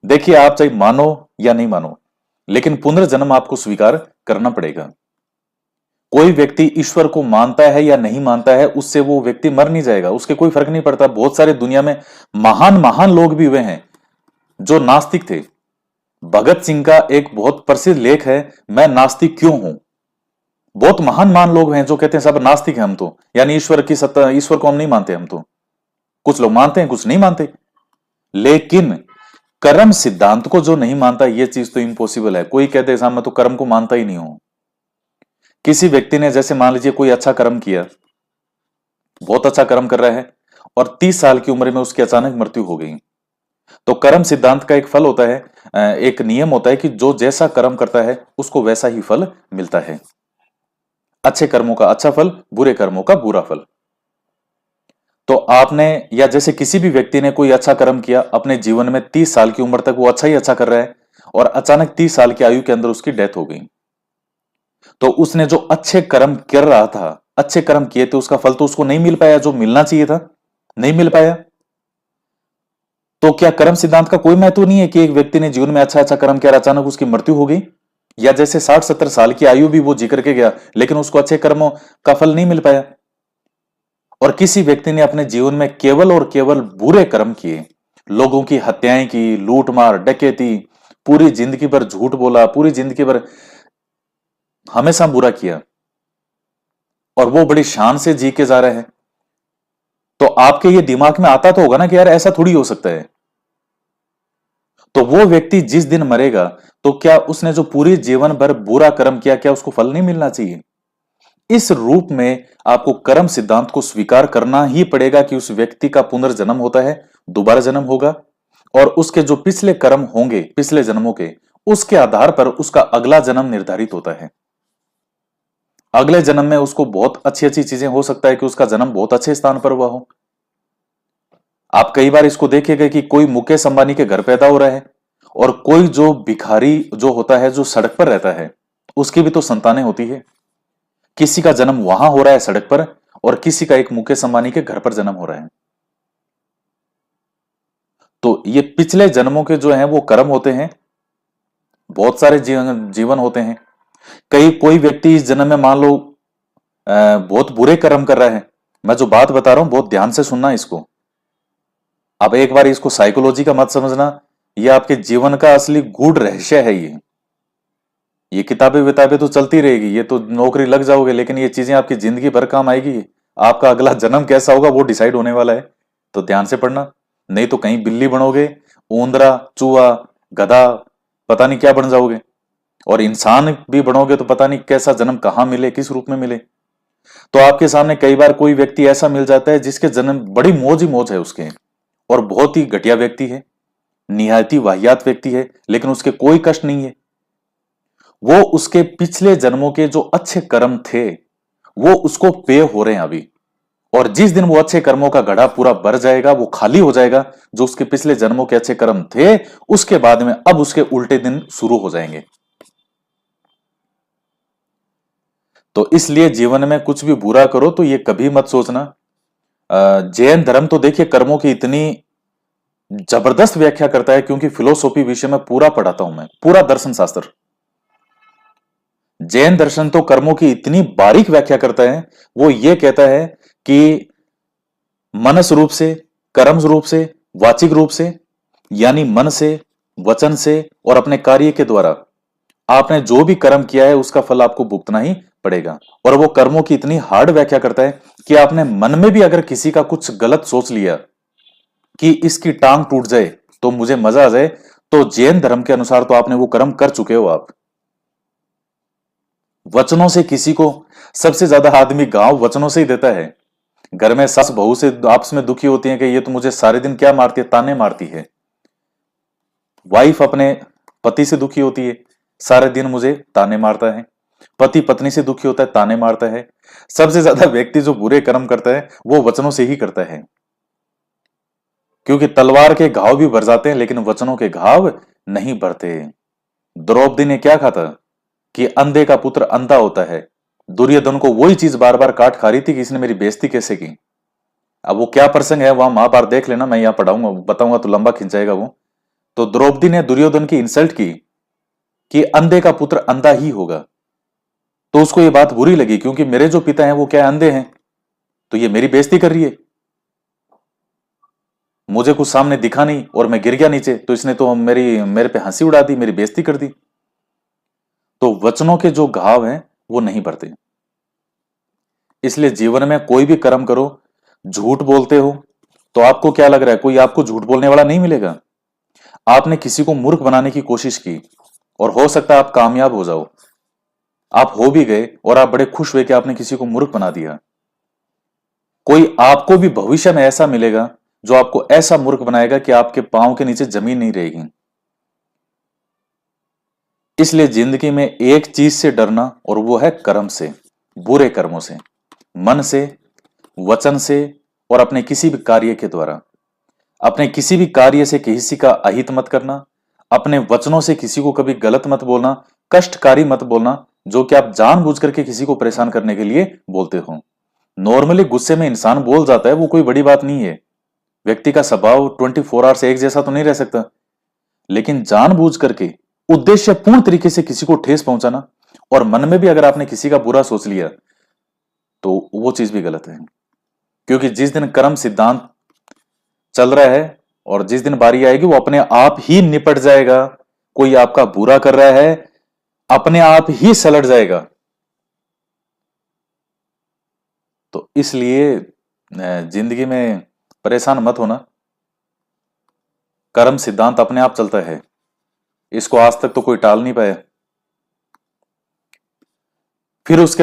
देखिए, आप चाहे मानो या नहीं मानो, लेकिन पुनर्जन्म आपको स्वीकार करना पड़ेगा। कोई व्यक्ति ईश्वर को मानता है या नहीं मानता है, उससे वो व्यक्ति मर नहीं जाएगा, उसके कोई फर्क नहीं पड़ता। बहुत सारे दुनिया में महान महान लोग भी हुए हैं जो नास्तिक थे। भगत सिंह का एक बहुत प्रसिद्ध लेख है, मैं नास्तिक क्यों हूं। बहुत महान महान लोग हैं जो कहते हैं सब नास्तिक हैं हम तो, यानी ईश्वर की सत्ता, ईश्वर को हम नहीं मानते हम तो। कुछ लोग मानते हैं, कुछ नहीं मानते। लेकिन कर्म सिद्धांत को जो नहीं मानता, यह चीज तो इम्पॉसिबल है। कोई कहते हैं साहब मैं तो कर्म को मानता ही नहीं हूं। किसी व्यक्ति ने जैसे मान लीजिए कोई अच्छा कर्म किया, बहुत अच्छा कर्म कर रहा है, और 30 साल की उम्र में उसकी अचानक मृत्यु हो गई, तो कर्म सिद्धांत का एक फल होता है, एक नियम होता है कि जो जैसा कर्म करता है उसको वैसा ही फल मिलता है। अच्छे कर्मों का अच्छा फल, बुरे कर्मों का बुरा फल। तो आपने, या जैसे किसी भी व्यक्ति ने कोई अच्छा कर्म किया अपने जीवन में, 30 साल की उम्र तक वो अच्छा ही अच्छा कर रहा है, और अचानक 30 साल की आयु के अंदर उसकी डेथ हो गई, तो उसने जो अच्छे कर्म कर रहा था, अच्छे कर्म किए थे, उसका फल तो उसको नहीं मिल पाया जो मिलना चाहिए था, नहीं मिल पाया। तो क्या कर्म सिद्धांत का कोई महत्व नहीं है कि एक व्यक्ति ने जीवन में अच्छा अच्छा कर्म किया और अचानक उसकी मृत्यु हो गई? या जैसे 60-70 साल की आयु भी वो जी करके गया, लेकिन उसको अच्छे कर्मों का फल नहीं मिल पाया। और किसी व्यक्ति ने अपने जीवन में केवल और केवल बुरे कर्म किए, लोगों की हत्याएं की, लूटमार, डकैती, पूरी जिंदगी भर झूठ बोला, पूरी जिंदगी भर हमेशा बुरा किया, और वो बड़ी शान से जी के जा रहे हैं, तो आपके ये दिमाग में आता तो होगा ना कि यार ऐसा थोड़ी हो सकता है। तो वो व्यक्ति जिस दिन मरेगा, तो क्या उसने जो पूरी जीवन भर बुरा कर्म किया, क्या उसको फल नहीं मिलना चाहिए? इस रूप में आपको कर्म सिद्धांत को स्वीकार करना ही पड़ेगा कि उस व्यक्ति का पुनर्जन्म होता है, दोबारा जन्म होगा, और उसके जो पिछले कर्म होंगे पिछले जन्मों के, उसके आधार पर उसका अगला जन्म निर्धारित होता है। अगले जन्म में उसको बहुत अच्छी अच्छी चीजें, हो सकता है कि उसका जन्म बहुत अच्छे स्थान पर हुआ हो। आप कई बार इसको देखेंगे कि कोई मुकेश अंबानी के घर पैदा हो रहा है, और कोई जो भिखारी जो होता है, जो सड़क पर रहता है, उसकी भी तो संतानें होती है। किसी का जन्म वहां हो रहा है सड़क पर, और किसी का एक मुकेश अंबानी के घर पर जन्म हो रहा है। तो ये पिछले जन्मों के जो हैं वो कर्म होते हैं, बहुत सारे जीवन होते हैं। कई कोई व्यक्ति इस जन्म में मान लो बहुत बुरे कर्म कर रहा है। मैं जो बात बता रहा हूं बहुत ध्यान से सुनना इसको। अब एक बार इसको साइकोलॉजी का मत समझना, ये आपके जीवन का असली गूढ़ रहस्य है। ये किताबें विताबें तो चलती रहेगी, ये तो नौकरी लग जाओगे, लेकिन ये चीजें आपकी जिंदगी भर काम आएगी। आपका अगला जन्म कैसा होगा वो डिसाइड होने वाला है, तो ध्यान से पढ़ना। नहीं तो कहीं बिल्ली बनोगे, ऊंदरा, चूहा, गधा, पता नहीं क्या बन जाओगे। और इंसान भी बनोगे तो पता नहीं कैसा जन्म कहां मिले, किस रूप में मिले। तो आपके सामने कई बार कोई व्यक्ति ऐसा मिल जाता है जिसके जन्म बड़ी मौज ही मौज है उसके, और बहुत ही घटिया व्यक्ति है, निहायती वाहियात व्यक्ति है, लेकिन उसके कोई कष्ट नहीं है। वो उसके पिछले जन्मों के जो अच्छे कर्म थे वो उसको पे हो रहे हैं अभी। और जिस दिन वो अच्छे कर्मों का घड़ा पूरा भर जाएगा, वो खाली हो जाएगा, जो उसके पिछले जन्मों के अच्छे कर्म थे, उसके बाद में अब उसके उल्टे दिन शुरू हो जाएंगे। तो इसलिए जीवन में कुछ भी बुरा करो तो ये कभी मत सोचना। जैन धर्म तो देखिए कर्मों की इतनी जबरदस्त व्याख्या करता है, क्योंकि फिलोसॉफी विषय में पूरा पढ़ाता हूं मैं, पूरा दर्शन शास्त्र। जैन दर्शन तो कर्मों की इतनी बारीक व्याख्या करता है। वो ये कहता है कि मनस रूप से, कर्म रूप से, वाचिक रूप से, यानी मन से, वचन से और अपने कार्य के द्वारा आपने जो भी कर्म किया है उसका फल आपको भुगतना ही पड़ेगा। और वो कर्मों की इतनी हार्ड व्याख्या करता है कि आपने मन में भी अगर किसी का कुछ गलत सोच लिया कि इसकी टांग टूट जाए तो मुझे मजा आ जाए, तो जैन धर्म के अनुसार तो आपने वो कर्म कर चुके हो आप। वचनों से किसी को, सबसे ज्यादा आदमी गांव वचनों से ही देता है। घर में सास बहू से आपस में दुखी होती है कि ये तो मुझे सारे दिन क्या मारती है, ताने मारती है। वाइफ अपने पति से दुखी होती है, सारे दिन मुझे ताने मारता है। पति पत्नी से दुखी होता है, ताने मारता है। सबसे ज्यादा व्यक्ति जो बुरे कर्म करता है वो वचनों से ही करता है, क्योंकि तलवार के घाव भी भर जाते हैं लेकिन वचनों के घाव नहीं भरते। द्रौपदी ने क्या कहा था कि अंधे का पुत्र अंधा होता है। दुर्योधन को वही चीज बार बार काट खा रही थी कि इसने मेरी बेइज्जती कैसे की। अब वो क्या प्रसंग है वहां महाभारत देख लेना, मैं यहां पढ़ाऊंगा बताऊंगा तो लंबा खिंचाएगा वो। तो द्रौपदी ने दुर्योधन की इंसल्ट की कि अंधे का पुत्र अंधा ही होगा। तो उसको ये बात बुरी लगी, क्योंकि मेरे जो पिता हैं वो क्या अंधे हैं, तो ये मेरी बेइज्जती कर रही है। मुझे कुछ सामने दिखा नहीं और मैं गिर गया नीचे, तो इसने तो मेरे पे हंसी उड़ा दी, मेरी बेइज्जती कर दी। तो वचनों के जो घाव हैं वो नहीं भरते। इसलिए जीवन में कोई भी कर्म करो, झूठ बोलते हो तो आपको क्या लग रहा है, कोई आपको झूठ बोलने वाला नहीं मिलेगा। आपने किसी को मूर्ख बनाने की कोशिश की और हो सकता है आप कामयाब हो जाओ, आप हो भी गए और आप बड़े खुश हुए कि आपने किसी को मूर्ख बना दिया। कोई आपको भी भविष्य में ऐसा मिलेगा जो आपको ऐसा मूर्ख बनाएगा कि आपके पांव के नीचे जमीन नहीं रहेगी। इसलिए जिंदगी में एक चीज से डरना, और वो है कर्म से, बुरे कर्मों से, मन से, वचन से, और अपने किसी भी कार्य के द्वारा। अपने किसी भी कार्य से किसी का अहित मत करना, अपने वचनों से किसी को कभी गलत मत बोलना, कष्टकारी मत बोलना, जो कि आप जानबूझ करके किसी को परेशान करने के लिए बोलते हो। नॉर्मली गुस्से में इंसान बोल जाता है, वो कोई बड़ी बात नहीं है। व्यक्ति का स्वभाव 24 आवर्स एक जैसा तो नहीं रह सकता, लेकिन जानबूझ करके उद्देश्यपूर्ण तरीके से किसी को ठेस पहुंचाना, और मन में भी अगर आपने किसी का बुरा सोच लिया तो वो चीज भी गलत है। क्योंकि जिस दिन कर्म सिद्धांत चल रहा है और जिस दिन बारी आएगी वो अपने आप ही निपट जाएगा। कोई आपका बुरा कर रहा है, अपने आप ही सलट जाएगा। तो इसलिए जिंदगी में परेशान मत होना, कर्म सिद्धांत अपने आप चलता है, इसको आज तक तो कोई टाल नहीं पाया। फिर उसके बाद